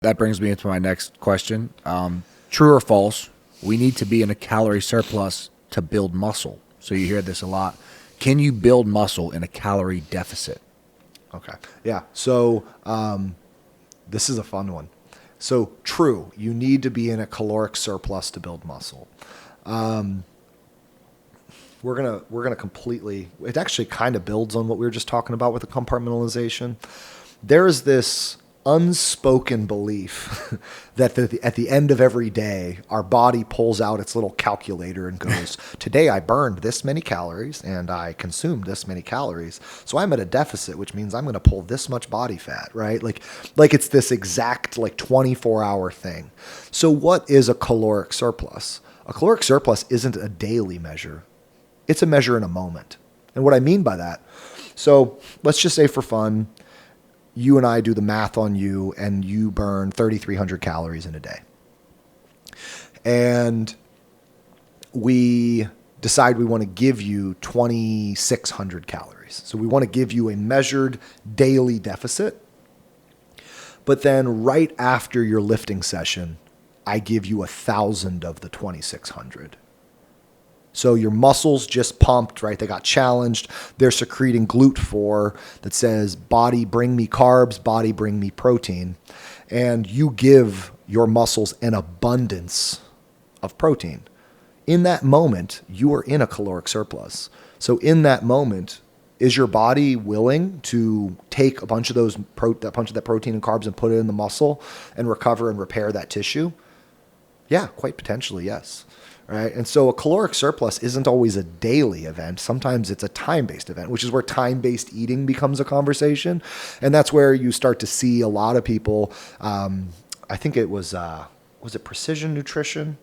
That brings me into my next question. True or false? We need to be in a calorie surplus to build muscle. So you hear this a lot. Can you build muscle in a calorie deficit? Okay. Yeah. So this is a fun one. So true, you need to be in a caloric surplus to build muscle. We're gonna completely. It actually kind of builds on what we were just talking about with the compartmentalization. There is this unspoken belief that at the end of every day, our body pulls out its little calculator and goes, today I burned this many calories and I consumed this many calories. So I'm at a deficit, which means I'm going to pull this much body fat, right? Like it's this exact 24-hour thing. So what is a caloric surplus? A caloric surplus isn't a daily measure. It's a measure in a moment. And what I mean by that, so let's just say for fun, you and I do the math on you and you burn 3,300 calories in a day. And we decide we want to give you 2,600 calories. So we want to give you a measured daily deficit. But then right after your lifting session, I give you 1,000 of the 2,600. So your muscles just pumped, right? They got challenged. They're secreting GLUT4 that says, body, bring me carbs, body, bring me protein. And you give your muscles an abundance of protein. In that moment, you are in a caloric surplus. So in that moment, is your body willing to take a bunch of that protein and carbs and put it in the muscle and recover and repair that tissue? Yeah, quite potentially, yes. Right? And so a caloric surplus isn't always a daily event. Sometimes it's a time-based event, which is where time-based eating becomes a conversation. And that's where you start to see a lot of people, I think it was it Precision Nutrition?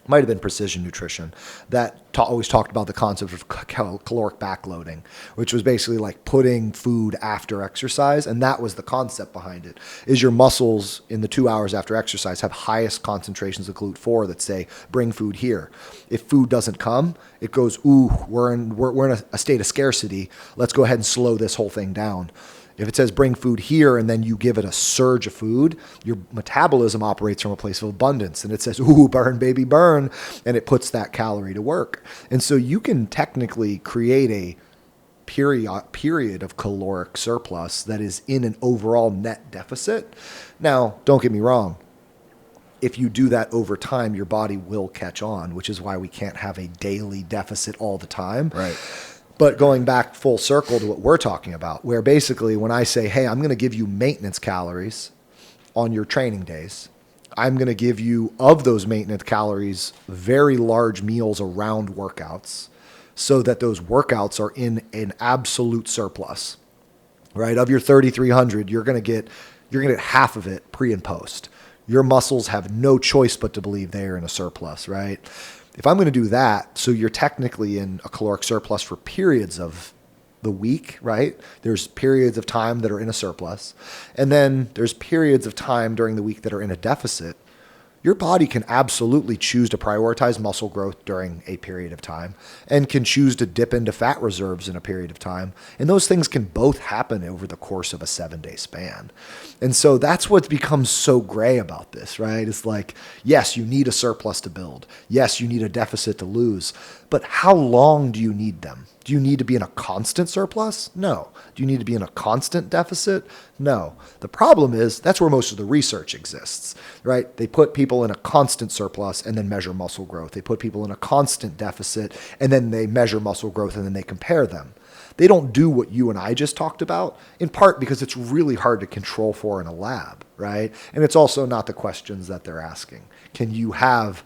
Might have been Precision Nutrition that always talked about the concept of caloric backloading, which was basically like putting food after exercise. And that was the concept behind it, is your muscles in the 2 hours after exercise have highest concentrations of GLUT4 that say, bring food here. If food doesn't come, it goes, ooh, we're in a state of scarcity. Let's go ahead and slow this whole thing down. If it says bring food here and then you give it a surge of food, your metabolism operates from a place of abundance and it says, ooh, burn, baby, burn. And it puts that calorie to work. And so you can technically create a period of caloric surplus that is in an overall net deficit. Now, don't get me wrong. If you do that over time, your body will catch on, which is why we can't have a daily deficit all the time. Right. But going back full circle to what we're talking about, where basically when I say, hey, I'm going to give you maintenance calories on your training days, I'm going to give you, of those maintenance calories, very large meals around workouts so that those workouts are in an absolute surplus, right? Of your 3,300, you're going to get half of it pre and post. Your muscles have no choice but to believe they are in a surplus, right? If I'm going to do that, so you're technically in a caloric surplus for periods of the week, right? There's periods of time that are in a surplus. And then there's periods of time during the week that are in a deficit. Your body can absolutely choose to prioritize muscle growth during a period of time and can choose to dip into fat reserves in a period of time. And those things can both happen over the course of a 7-day span. And so that's what becomes so gray about this, right? It's like, yes, you need a surplus to build. Yes, you need a deficit to lose. But how long do you need them? Do you need to be in a constant surplus? No. Do you need to be in a constant deficit? No. The problem is that's where most of the research exists, right? They put people in a constant surplus and then measure muscle growth. They put people in a constant deficit and then they measure muscle growth and then they compare them. They don't do what you and I just talked about, in part because it's really hard to control for in a lab, right? And it's also not the questions that they're asking. Can you have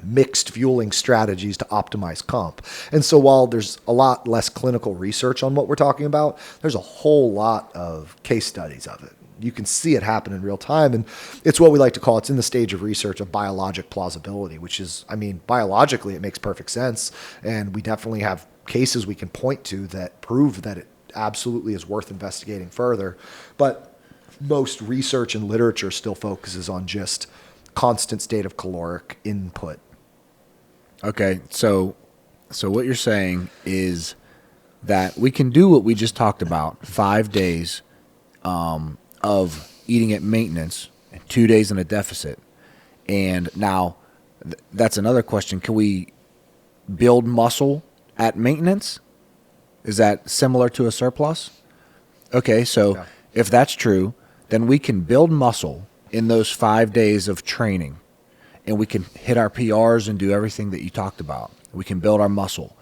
mixed fueling strategies to optimize comp? And so while there's a lot less clinical research on what we're talking about, there's a whole lot of case studies of it. You can see it happen in real time. And it's what we like to call, it's in the stage of research of biologic plausibility, which is, biologically, it makes perfect sense. And we definitely have cases we can point to that prove that it absolutely is worth investigating further. But most research and literature still focuses on just constant state of caloric input. Okay, so what you're saying is that we can do what we just talked about, 5 days of eating at maintenance, and 2 days in a deficit. And now that's another question. Can we build muscle at maintenance? Is that similar to a surplus? Okay, so Yeah. if that's true, then we can build muscle in those 5 days of training, and we can hit our PRs and do everything that you talked about. We can build our muscle.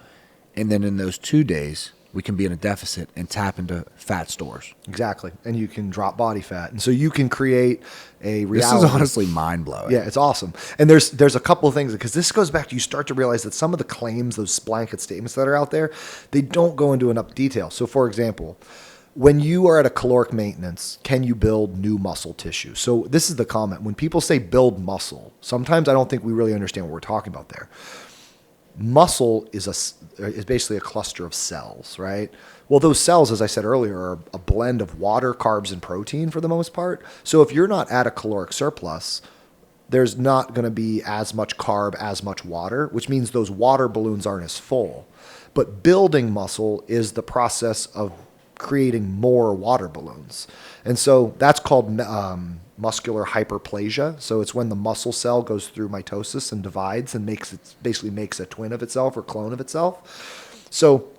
And then in those 2 days, we can be in a deficit and tap into fat stores. Exactly. And you can drop body fat. And so you can create a reality. This is honestly mind-blowing. Yeah, it's awesome. And there's a couple of things, because this goes back to, you start to realize that some of the claims, those blanket statements that are out there, they don't go into enough detail. So for example, when you are at a caloric maintenance, can you build new muscle tissue? So this is the comment. When people say build muscle, sometimes I don't think we really understand what we're talking about there. Muscle is basically a cluster of cells, right? Well, those cells, as I said earlier, are a blend of water, carbs, and protein for the most part. So if you're not at a caloric surplus, there's not going to be as much carb, as much water, which means those water balloons aren't as full. But building muscle is the process of creating more water balloons. And so that's called muscular hyperplasia. So it's when the muscle cell goes through mitosis and divides and basically makes a twin of itself or clone of itself. So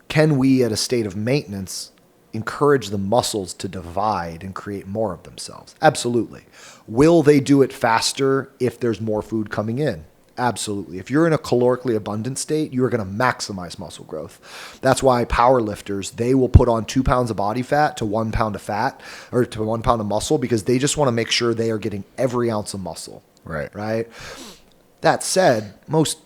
can we, at a state of maintenance, encourage the muscles to divide and create more of themselves? Absolutely. Will they do it faster if there's more food coming in? Absolutely. If you're in a calorically abundant state, you are going to maximize muscle growth. That's why power lifters, they will put on 2 pounds of body fat to 1 pound of fat, or to 1 pound of muscle, because they just want to make sure they are getting every ounce of muscle. Right. That said, most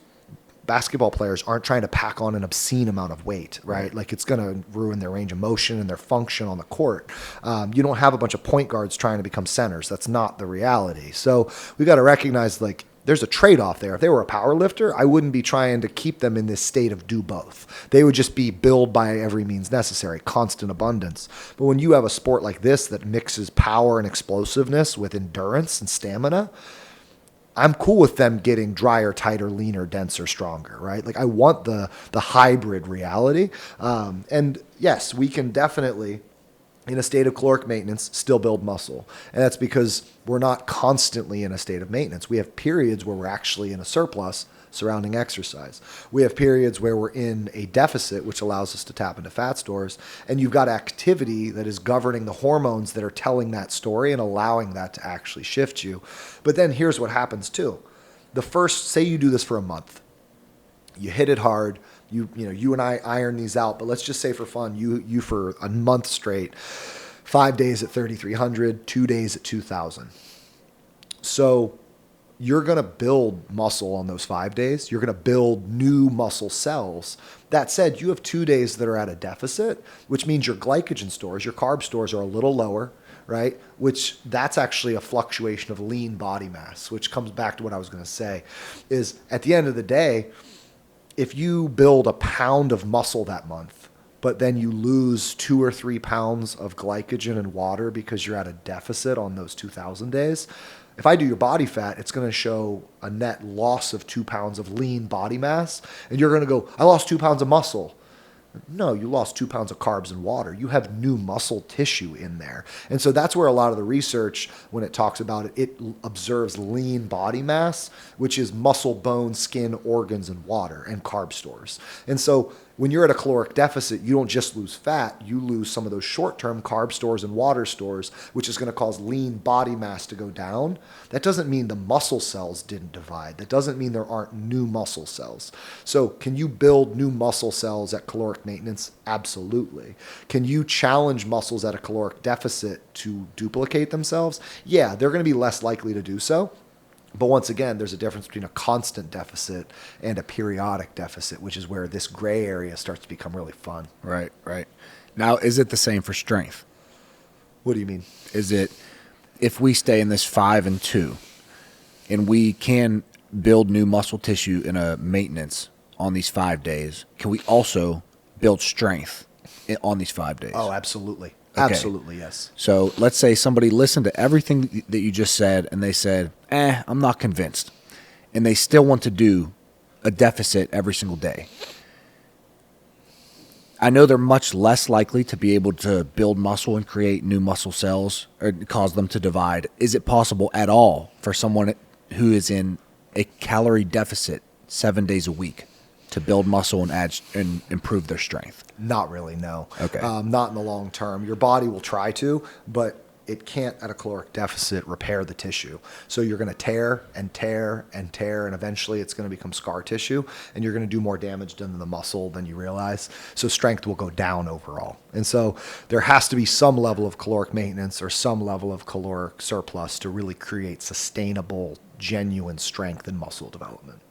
basketball players aren't trying to pack on an obscene amount of weight, right? Like, it's going to ruin their range of motion and their function on the court. You don't have a bunch of point guards trying to become centers. That's not the reality. So we got to recognize, like, there's a trade-off there. If they were a power lifter, I wouldn't be trying to keep them in this state of do both. They would just be build by every means necessary, constant abundance. But when you have a sport like this that mixes power and explosiveness with endurance and stamina, I'm cool with them getting drier, tighter, leaner, denser, stronger, right? Like, I want the hybrid reality. And yes, we can definitely, in a state of caloric maintenance, still build muscle. And that's because we're not constantly in a state of maintenance. We have periods where we're actually in a surplus surrounding exercise. We have periods where we're in a deficit, which allows us to tap into fat stores. And you've got activity that is governing the hormones that are telling that story and allowing that to actually shift you. But then here's what happens too. Say you do this for a month. You hit it hard. You and I iron these out, but let's just say for fun, you for a month straight, 5 days at 3,300, 2 days at 2,000. So you're going to build muscle on those 5 days. You're going to build new muscle cells. That said, you have 2 days that are at a deficit, which means your glycogen stores, your carb stores are a little lower, right? Which that's actually a fluctuation of lean body mass, which comes back to what I was going to say, is at the end of the day, if you build a pound of muscle that month, but then you lose 2 or 3 pounds of glycogen and water because you're at a deficit on those 2,000 days, if I do your body fat, it's going to show a net loss of 2 pounds of lean body mass. And you're going to go, I lost 2 pounds of muscle. No, you lost 2 pounds of carbs and water. You have new muscle tissue in there. And so that's where a lot of the research, when it talks about it, it observes lean body mass, which is muscle, bone, skin, organs, and water, and carb stores. And so when you're at a caloric deficit, you don't just lose fat, you lose some of those short-term carb stores and water stores, which is going to cause lean body mass to go down. That doesn't mean the muscle cells didn't divide. That doesn't mean there aren't new muscle cells. So can you build new muscle cells at caloric maintenance? Absolutely. Can you challenge muscles at a caloric deficit to duplicate themselves? Yeah, they're going to be less likely to do so. But once again, there's a difference between a constant deficit and a periodic deficit, which is where this gray area starts to become really fun. Right. Now, is it the same for strength? What do you mean? Is it, if we stay in this 5 and 2, and we can build new muscle tissue in a maintenance on these 5 days, can we also build strength on these 5 days? Oh, absolutely. Okay. Absolutely, yes. So let's say somebody listened to everything that you just said, and they said, I'm not convinced. And they still want to do a deficit every single day. I know they're much less likely to be able to build muscle and create new muscle cells or cause them to divide. Is it possible at all for someone who is in a calorie deficit 7 days a week to build muscle and add and improve their strength? Not really, no. Okay. Not in the long term. Your body will try to, but it can't at a caloric deficit repair the tissue. So you're going to tear and tear and tear, and eventually it's going to become scar tissue, and you're going to do more damage to the muscle than you realize. So strength will go down overall. And so there has to be some level of caloric maintenance or some level of caloric surplus to really create sustainable, genuine strength and muscle development.